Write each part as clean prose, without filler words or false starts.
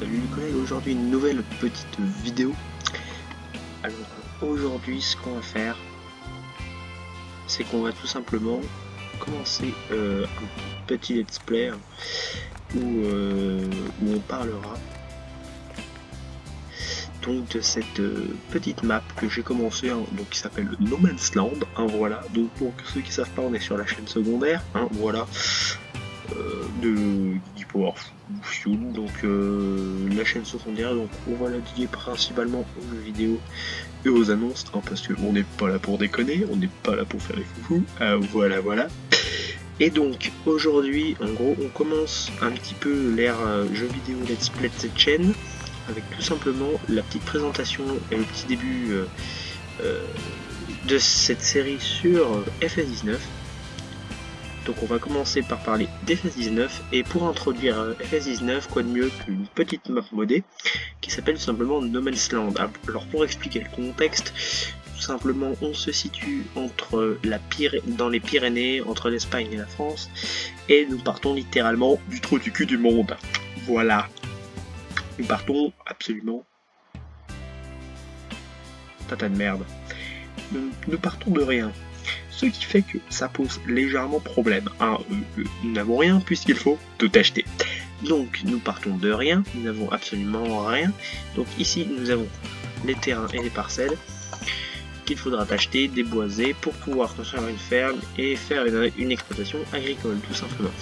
Salut les collègues, aujourd'hui une nouvelle petite vidéo. Alors aujourd'hui ce qu'on va faire, c'est qu'on va tout simplement commencer un petit let's play où on parlera donc de cette petite map que j'ai commencé, donc qui s'appelle No Man's Land, voilà. Donc pour ceux qui savent pas, on est sur la chaîne secondaire, voilà. De Geeky Power Fuel, donc la chaîne secondaire, donc on va la dédier principalement aux jeux vidéo et aux annonces, parce qu'on n'est pas là pour déconner, on n'est pas là pour faire les foufous, voilà. Et donc aujourd'hui, en gros, on commence un petit peu l'ère jeux vidéo let's play de cette chaîne, avec tout simplement la petite présentation et le petit début de cette série sur FS19. Donc on va commencer par parler d'FS19, et pour introduire FS19, quoi de mieux qu'une petite map modée qui s'appelle tout simplement No Man's Land. Alors pour expliquer le contexte, tout simplement on se situe entre dans les Pyrénées, entre l'Espagne et la France, et nous partons littéralement du trou du cul du monde. Voilà. Nous partons absolument tata de merde. Nous partons de rien. Ce qui fait que ça pose légèrement problème. Nous n'avons rien puisqu'il faut tout acheter. Donc nous partons de rien, nous n'avons absolument rien. Donc ici nous avons les terrains et les parcelles qu'il faudra acheter, déboiser pour pouvoir construire une ferme et faire une exploitation agricole tout simplement.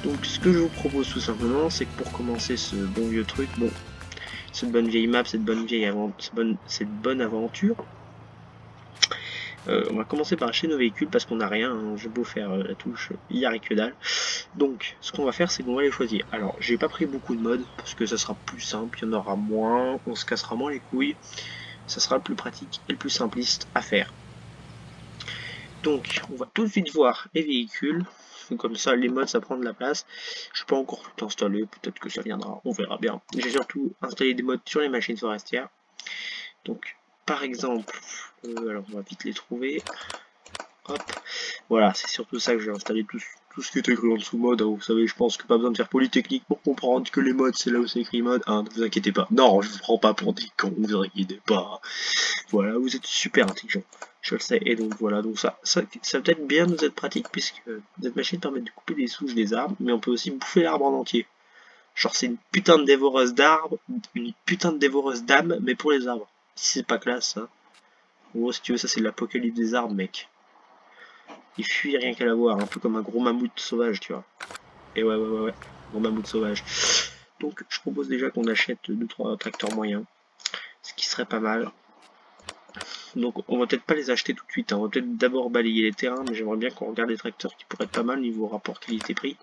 Donc ce que je vous propose tout simplement, c'est que pour commencer ce bon vieux truc, cette bonne vieille map, cette bonne aventure, on va commencer par acheter nos véhicules parce qu'on n'a rien, j'ai beau faire la touche, il n'y a rien que dalle. Donc ce qu'on va faire, c'est qu'on va les choisir. Alors j'ai pas pris beaucoup de modes parce que ça sera plus simple, il y en aura moins, on se cassera moins les couilles, ça sera le plus pratique et le plus simpliste à faire. Donc on va tout de suite voir les véhicules, comme ça les modes ça prend de la place. Je n'ai pas encore tout installé, peut-être que ça viendra, on verra bien. J'ai surtout installé des modes sur les machines forestières. Donc par exemple, alors on va vite les trouver. Hop, voilà, c'est surtout ça que j'ai installé, tout ce qui est écrit en dessous mode. Vous savez, je pense que pas besoin de faire polytechnique pour comprendre que les modes, c'est là où c'est écrit mode. Ne vous inquiétez pas. Non, je vous prends pas pour des cons, vous inquiétez pas. Voilà, vous êtes super intelligent, je le sais. Et donc voilà, donc ça va peut-être bien nous être pratique, puisque cette machine permet de couper les souches des arbres, mais on peut aussi bouffer l'arbre en entier. Genre c'est une putain de dévoreuse d'arbres, une putain de dévoreuse d'âme, mais pour les arbres. Si c'est pas classe, ça. En gros, si tu veux, ça c'est l'apocalypse des arbres, mec. Il fuit rien qu'à la voir, un peu comme un gros mammouth sauvage, tu vois. Et ouais, gros mammouth sauvage. Donc je propose déjà qu'on achète 2-3 tracteurs moyens, ce qui serait pas mal. Donc on va peut-être pas les acheter tout de suite, on va peut-être d'abord balayer les terrains, mais j'aimerais bien qu'on regarde des tracteurs qui pourraient être pas mal niveau rapport qualité-prix.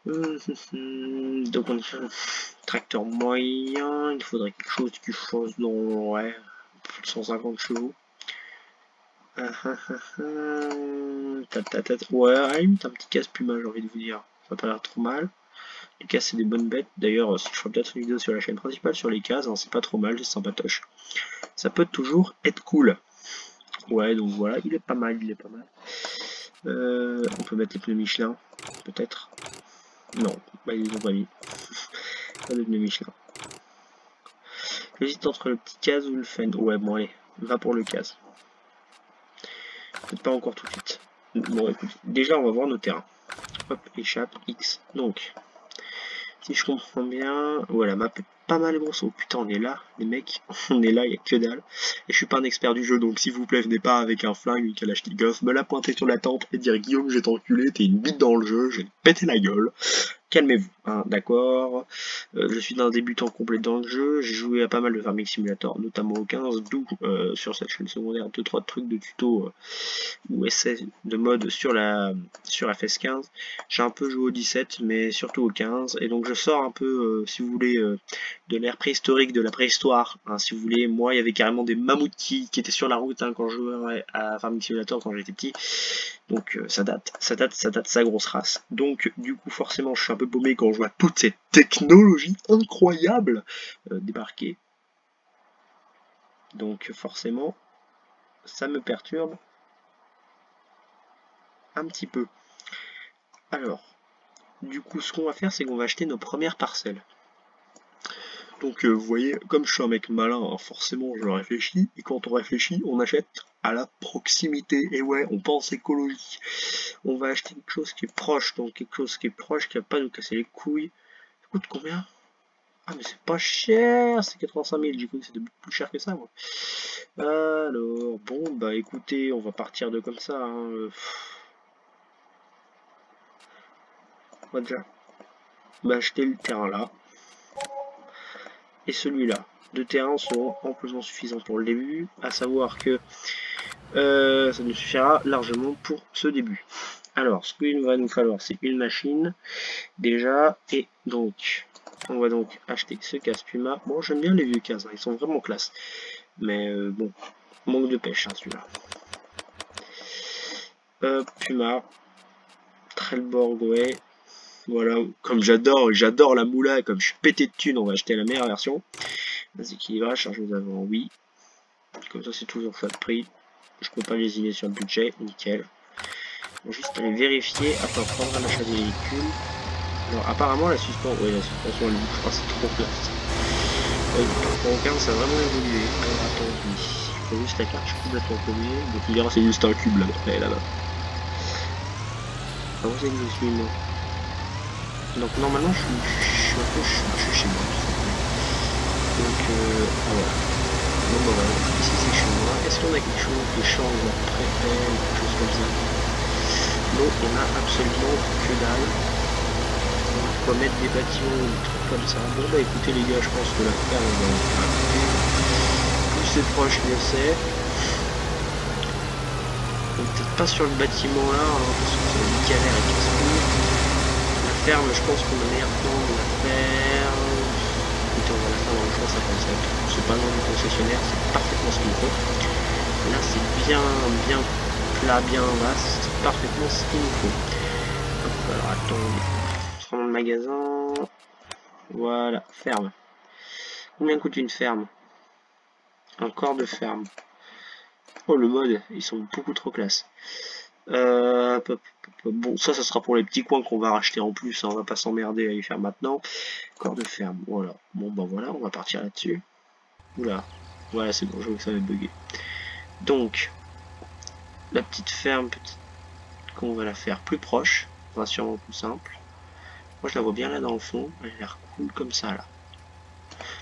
Donc on a un tracteur moyen, il faudrait quelque chose qui fasse dans plus de 150 chevaux. Ouais, un petit casse-puma, j'ai envie de vous dire. Ça va pas l'air trop mal. Les cases, c'est des bonnes bêtes. D'ailleurs, si je ferai peut-être une vidéo sur la chaîne principale sur les cases, c'est pas trop mal, c'est sympatoche. Ça peut toujours être cool. Ouais, donc voilà, il est pas mal, on peut mettre les pneus Michelin, peut-être. Non, ils les ont pas mis. Pas de pneus Michelin. J'hésite entre le petit case ou le Fend. Ouais, bon, allez, va pour le case. Peut-être pas encore tout de suite. Bon, écoute, déjà, on va voir nos terrains. Hop, échappe, X. Donc, si je comprends bien, voilà, map est pas mal grosse. Oh putain, on est là, les mecs, on est là, il y a que dalle. Et je suis pas un expert du jeu, donc s'il vous plaît, venez pas avec un flingue, une Kalachnikov, me la pointer sur la tempe et dire Guillaume, j'ai t'enculé, t'es une bite dans le jeu, j'ai pété la gueule. Calmez-vous, d'accord. Je suis un débutant complet dans le jeu, j'ai joué à pas mal de Farming Simulator, notamment au 15, d'où sur cette chaîne secondaire 2-3 trucs de tuto ou essais de mode sur FS15. J'ai un peu joué au 17, mais surtout au 15, et donc je sors un peu, si vous voulez, de l'ère préhistorique, de la préhistoire, si vous voulez. Moi, il y avait carrément des mammouths qui étaient sur la route quand je jouais à Farming Simulator quand j'étais petit. Donc ça date, sa grosse race. Donc du coup forcément je suis un peu paumé quand je vois toute cette technologie incroyable débarquer. Donc forcément ça me perturbe un petit peu. Alors, du coup ce qu'on va faire, c'est qu'on va acheter nos premières parcelles. Donc vous voyez, comme je suis un mec malin, hein, forcément je réfléchis, et quand on réfléchit, on achète à la proximité. Et ouais, on pense écologie. On va acheter quelque chose qui est proche, donc quelque chose qui est proche, qui va pas nous casser les couilles. Ça coûte combien? Ah mais c'est pas cher, c'est 85 000, j'ai cru que c'était plus cher que ça moi. Alors, bon bah écoutez, on va partir de comme ça. Hein. On va déjà acheter le terrain là. Et celui-là. Deux terrains seront amplement suffisants pour le début, à savoir que ça nous suffira largement pour ce début. Alors, ce qu'il va nous falloir, c'est une machine, déjà, et donc, on va donc acheter ce casse Puma. Bon, j'aime bien les vieux cases, hein, ils sont vraiment classe. Mais bon, manque de pêche, hein, celui-là. Puma, Trelleborg, ouais. Voilà, comme j'adore la moula, comme je suis pété de thunes, on va acheter la meilleure version. Déséquilibrage, charge aux avant, oui. Comme ça, c'est toujours ça le prix. Je peux pas lésiner sur le budget, nickel. On va juste aller vérifier afin de prendre un achat des véhicules. Alors, apparemment, la suspension, oui, la suspension, elle bouge pas, c'est trop classe. Oui, pour aucun, ça a vraiment évolué. Alors, attends, je prends juste la carte, je suis complètement paumé. Donc, il verra, c'est juste un cube là-bas. Ah, où c'est que je suis, moi? Donc normalement je suis chez moi. Donc voilà. Bon bah voilà, ici c'est chez moi. Est-ce qu'on a quelque chose qui change la préfet ou quelque chose comme ça? Non, on a absolument que dalle. On va mettre des bâtiments ou des trucs comme ça. Bon bah écoutez les gars, je pense que la ferme on va en faire. Plus c'est proche, mieux c'est. Peut-être pas sur le bâtiment là, hein, parce que c'est une galère avec casse-couille. Ferme, je pense qu'on a meilleur temps de la faire. Écoutez, on va la faire dans le champ 57. C'est pas loin du concessionnaire, c'est parfaitement ce qu'il faut. Là, c'est bien plat, bien vaste, c'est parfaitement ce qu'il nous faut. Hop, alors attendez, je prends le magasin. Voilà, ferme. Combien coûte une ferme? Un corps de ferme. Oh, le mode, ils sont beaucoup trop classe. Bon, ça sera pour les petits coins qu'on va racheter en plus, hein, on va pas s'emmerder à y faire maintenant. Corps de ferme, voilà. Bon bah voilà, on va partir là-dessus. Oula, voilà c'est bon, je vois que ça va bugger. Donc, la petite ferme, qu'on va la faire plus proche, ça sera sûrement plus simple. Moi je la vois bien là dans le fond, elle a l'air cool comme ça là.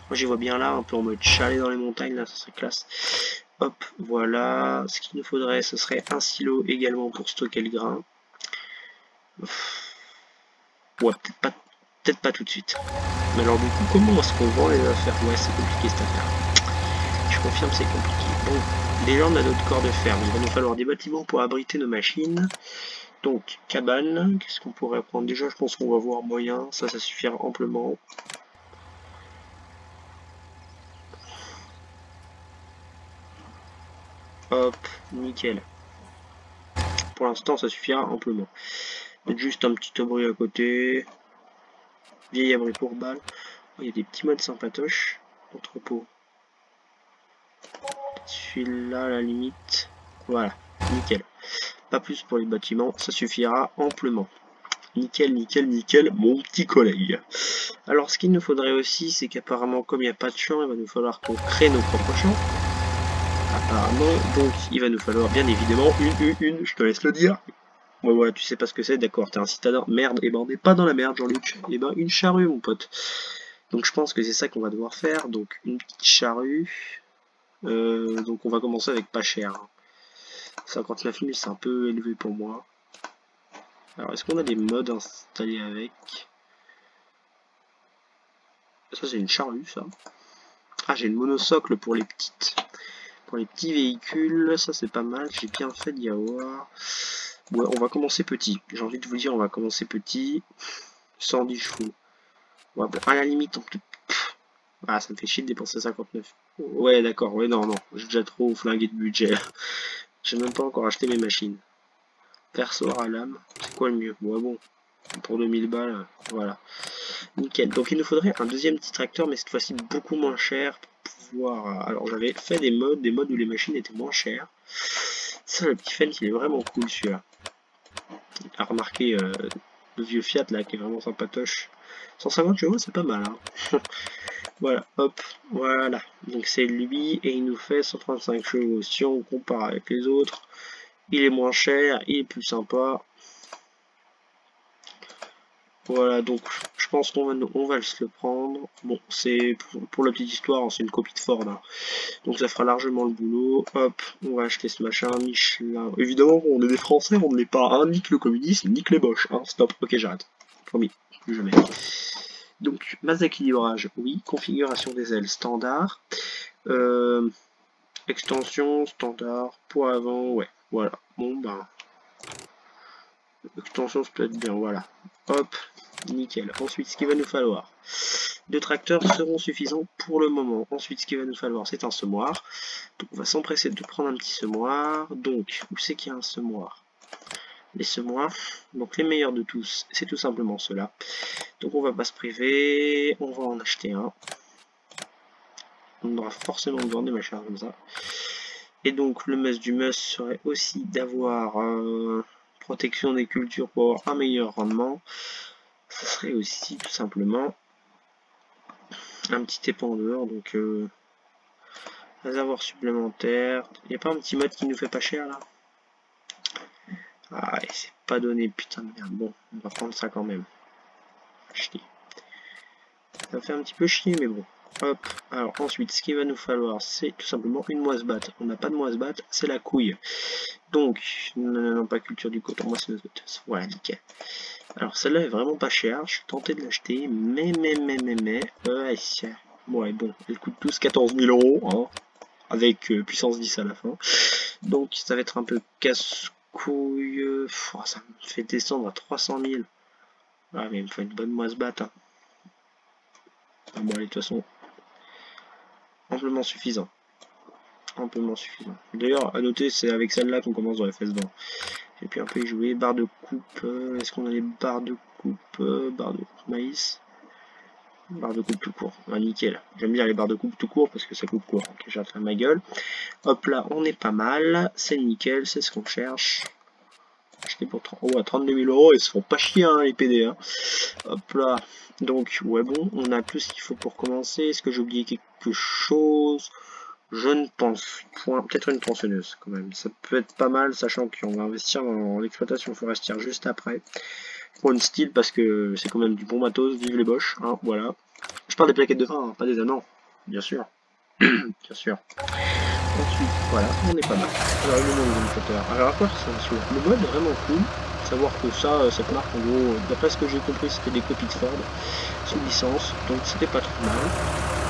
Moi j'y vois bien là, un peu en mode chalet dans les montagnes, là ça serait classe. Hop, voilà. Ce qu'il nous faudrait, ce serait un silo également pour stocker le grain. Ouais, peut-être pas tout de suite. Mais alors du coup, comment est-ce qu'on vend les affaires? Ouais, c'est compliqué cette affaire. Je confirme, c'est compliqué. Bon, déjà on a notre corps de ferme. Il va nous falloir des bâtiments pour abriter nos machines. Donc, cabane. Qu'est-ce qu'on pourrait prendre? Déjà, je pense qu'on va voir moyen. Ça suffira amplement. Hop, nickel. Pour l'instant, ça suffira amplement. Mettre juste un petit abri à côté. Vieil abri pour balles. Il y a des petits modes sympatoches. Entrepôt. Celui-là, à la limite. Voilà, nickel. Pas plus pour les bâtiments, ça suffira amplement. Nickel, nickel, nickel, mon petit collègue. Alors, ce qu'il nous faudrait aussi, c'est qu'apparemment, comme il n'y a pas de champ, il va nous falloir qu'on crée nos propres champs. Apparemment, donc, il va nous falloir bien évidemment une, je te laisse le dire. Ouais, voilà, tu sais pas ce que c'est, d'accord, t'es un citadin. Merde, et ben on n'est pas dans la merde, Jean-Luc. Et ben une charrue, mon pote. Donc je pense que c'est ça qu'on va devoir faire. Donc une petite charrue. Donc on va commencer avec pas cher. 59 000, c'est un peu élevé pour moi. Alors est-ce qu'on a des modes installés avec? Ça c'est une charrue, ça. Ah, j'ai le monosocle pour les petits véhicules. Ça c'est pas mal, j'ai bien fait d'y avoir. Ouais, on va commencer petit. J'ai envie de vous dire, on va commencer petit. 110 chevaux. Ouais, bon, à la limite, on peut... Ah, ça me fait chier de dépenser 59. Ouais, d'accord. Ouais, non. J'ai déjà trop flingué de budget. J'ai même pas encore acheté mes machines. Perçoir à lame. C'est quoi le mieux? Ouais, bon. Pour 2000 balles, voilà. Nickel. Donc, il nous faudrait un deuxième petit tracteur, mais cette fois-ci beaucoup moins cher pour pouvoir... Alors, j'avais fait des modes où les machines étaient moins chères. Ça, le petit Fendt, il est vraiment cool, celui-là. À remarquer le vieux Fiat, là, qui est vraiment sympatoche. 150 chevaux, c'est pas mal, hein. Voilà, hop, voilà. Donc c'est lui et il nous fait 135 chevaux. Si on compare avec les autres, il est moins cher, il est plus sympa. Voilà, donc je pense qu'on va se le prendre. Bon, c'est pour la petite histoire, c'est une copie de Ford, hein. Donc ça fera largement le boulot. Hop, on va acheter ce machin, Michelin. Évidemment, on est des Français, on n'est pas un nique le communisme, nique les Boches. Hein. Stop, ok, j'arrête. Promis, plus jamais. Donc, masse d'équilibrage, oui. Configuration des ailes, standard. Extension, standard. Poids avant, ouais. Voilà. Bon, ben... Extension, ça peut être bien, voilà. Hop, nickel. Ensuite, ce qu'il va nous falloir. 2 tracteurs seront suffisants pour le moment. Ensuite, ce qu'il va nous falloir, c'est un semoir. Donc, on va s'empresser de prendre un petit semoir. Donc, où c'est qu'il y a un semoir? Les semoirs, donc les meilleurs de tous, c'est tout simplement ceux-là. Donc, on va pas se priver. On va en acheter un. On aura forcément besoin des machins comme ça. Et donc, le must du must serait aussi d'avoir protection des cultures pour avoir un meilleur rendement. Ça serait aussi tout simplement un petit épandeur, donc réservoir supplémentaire. Il n'y a pas un petit mode qui nous fait pas cher là? Ah, c'est pas donné, putain de merde. Bon, on va prendre ça quand même. Chier. Ça fait un petit peu chier, mais bon. Hop, alors ensuite, ce qu'il va nous falloir, c'est tout simplement une moisse-batte. On n'a pas de moisse-batte, c'est la couille. Donc, non, pas culture du coton, moissonneuse-batteuse. Voilà, nickel. Alors, celle-là est vraiment pas chère, je suis tenté de l'acheter, mais, ouais, bon, elle coûte tous 14 000 €, hein, avec puissance 10 à la fin. Donc, ça va être un peu casse-couille, ça me fait descendre à 300 000. Ouais, mais il me faut une bonne moisse-batte, hein. Ah, bon, allez, de toute façon, amplement suffisant. Amplement suffisant. D'ailleurs, à noter, c'est avec celle-là qu'on commence dans les fesses d'or. Et puis un peu y jouer. Barre de coupe. Est-ce qu'on a des barres de coupe? Barre de coupe maïs. Barre de coupe tout court. Ah, nickel. J'aime bien les barres de coupe tout court parce que ça coupe court. Ok, j'ai ma gueule. Hop là, on est pas mal. C'est nickel, c'est ce qu'on cherche. Acheter pour 32 000 €. Ils se font pas chier, hein, les PD. Hein. Hop là. Donc, ouais, bon, on a tout ce qu'il faut pour commencer. Est-ce que j'ai oublié quelque chose? Je ne pense point. Peut-être une tronçonneuse quand même. Ça peut être pas mal, sachant qu'on va investir dans l'exploitation forestière juste après. Pour une style, parce que c'est quand même du bon matos. Vive les Boches, hein, voilà. Je parle des plaquettes de frein, hein, pas des amants. Bien sûr. Bien sûr. Ensuite, voilà, on est pas mal. Alors, le mode moteur. Alors, à quoi ça ressemble? Le mode est vraiment cool. Savoir que ça, cette marque, en gros, d'après ce que j'ai compris, c'était des copies de Ford sous licence, donc c'était pas trop mal.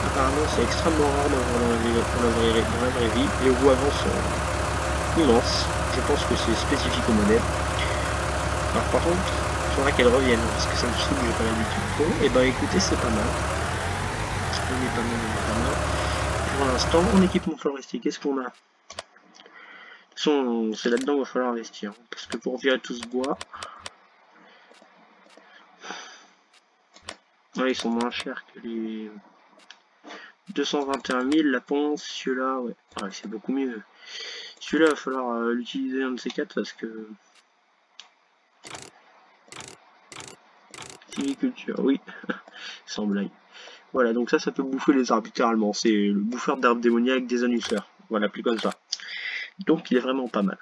Apparemment, c'est extrêmement rare dans la vraie vie. Les roues avant sont immenses. Je pense que c'est spécifique au modèle. Alors, par contre, il faudra qu'elles reviennent parce que ça me saoule, j'ai pas l'habitude trop. Et bah, écoutez, c'est pas mal. On est pas mal, on est pas mal. Pour l'instant, en équipement forestier, qu'est-ce qu'on a? C'est là-dedans qu'il va falloir investir. Parce que pour virer tout ce bois, ouais, ils sont moins chers que les 221 000. La ponce, celui-là, ouais, c'est beaucoup mieux. Celui-là, il va falloir l'utiliser un de ces quatre parce que. Siliculture, oui, sans blague. Voilà, donc ça peut bouffer les arbres littéralement. C'est le bouffeur d'arbres démoniaques des annuceurs. Voilà, plus comme ça. Donc il est vraiment pas mal.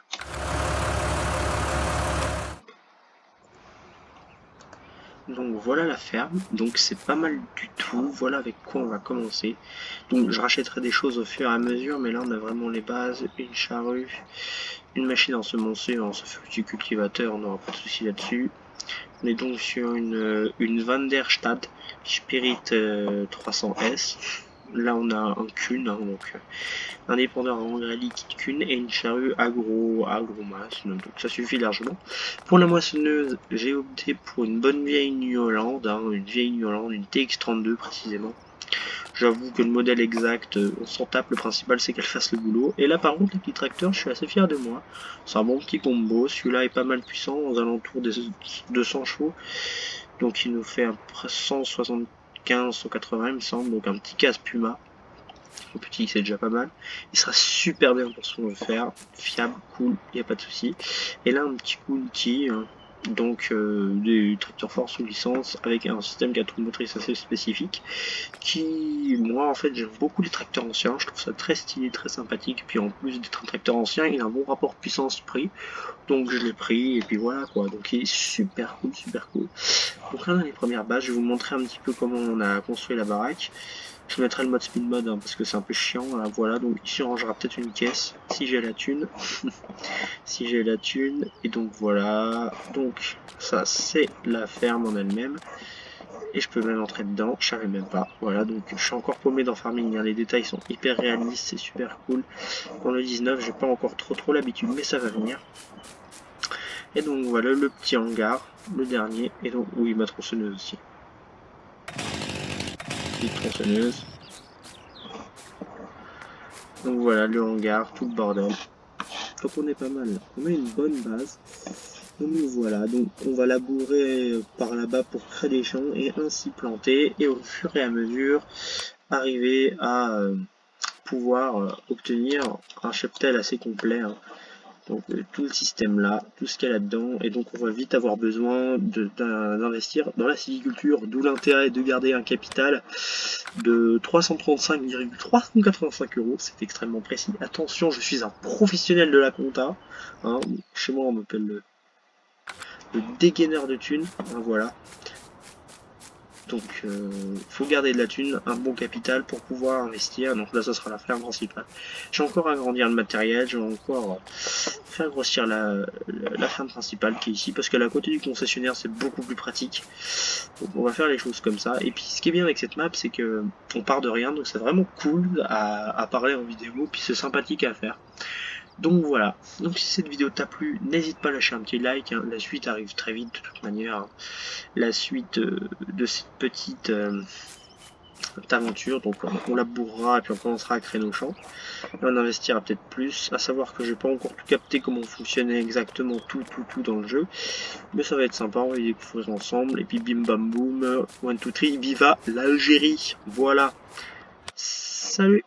Donc voilà la ferme, donc c'est pas mal du tout, voilà avec quoi on va commencer. Donc je rachèterai des choses au fur et à mesure, mais là on a vraiment les bases, une charrue, une machine à ensemencer, ça fait petit cultivateur, on n'aura pas de souci là-dessus. On est donc sur une Van der Stad Spirit 300S. Là on a un Kuhn, hein, donc un épandeur à engrais liquide Kuhn et une charrue agro-masse, donc ça suffit largement. Pour la moissonneuse, j'ai opté pour une bonne vieille New Holland, une vieille New Holland, une TX32 précisément. J'avoue que le modèle exact, on s'en tape, le principal c'est qu'elle fasse le boulot. Et là par contre, les petits tracteurs, je suis assez fier de moi. C'est un bon petit combo, celui-là est pas mal puissant, aux alentours des 200 chevaux. Donc il nous fait à peu près 175, 180 il me semble, donc un petit casse Puma. Le petit c'est déjà pas mal. Il sera super bien pour ce qu'on veut faire, fiable, cool, il n'y a pas de souci. Et là un petit Kunti, donc des tracteurs forts sous licence avec un système 4 roues motrices assez spécifique qui, moi en fait j'aime beaucoup les tracteurs anciens, je trouve ça très stylé, très sympathique, puis en plus d'être un tracteur ancien il a un bon rapport puissance-prix, donc je l'ai pris et puis voilà quoi, donc il est super cool, super cool. Donc là dans les premières bases je vais vous montrer un petit peu comment on a construit la baraque. Je mettrai le mode speed mode hein, parce que c'est un peu chiant là. Voilà, donc ici on rangera peut-être une caisse si j'ai la thune. Si j'ai la thune, et donc voilà, donc ça c'est la ferme en elle-même, et je peux même entrer dedans, je savais même pas. Voilà, donc je suis encore paumé dans Farming, hein. Les détails sont hyper réalistes, c'est super cool. Dans le 19 j'ai pas encore trop l'habitude, mais ça va venir. Et donc voilà le petit hangar, le dernier, et donc oui ma tronçonneuse aussi. Petite tronçonneuse. Donc voilà le hangar, tout le bordel. Donc on est pas mal là. On a une bonne base. Donc voilà, donc on va labourer par là-bas pour créer des champs et ainsi planter et au fur et à mesure arriver à pouvoir obtenir un cheptel assez complet. Hein. Donc tout le système là, tout ce qu'il y a là-dedans, et donc on va vite avoir besoin d'investir dans la sylviculture, d'où l'intérêt de garder un capital de 335,385 €, c'est extrêmement précis. Attention, je suis un professionnel de la compta, hein. Chez moi on m'appelle le dégaineur de thunes, hein, voilà. Donc faut garder de la thune, un bon capital pour pouvoir investir. Donc là ça sera la ferme principale. J'ai encore à agrandir le matériel, j'ai encore faire grossir la ferme principale qui est ici, parce qu'à la côté du concessionnaire c'est beaucoup plus pratique. Donc on va faire les choses comme ça. Et puis ce qui est bien avec cette map c'est que on part de rien, donc c'est vraiment cool à parler en vidéo, puis c'est sympathique à faire. Donc voilà, donc si cette vidéo t'a plu, n'hésite pas à lâcher un petit like, hein. La suite arrive très vite de toute manière, hein. La suite de cette petite aventure, donc on labourera et puis on commencera à créer nos champs, et on investira peut-être plus, à savoir que j'ai pas encore tout capté comment fonctionnait exactement tout dans le jeu, mais ça va être sympa, on va y découvrir ensemble, et puis bim bam boum, 1, 2, 3, viva l'Algérie, voilà, salut.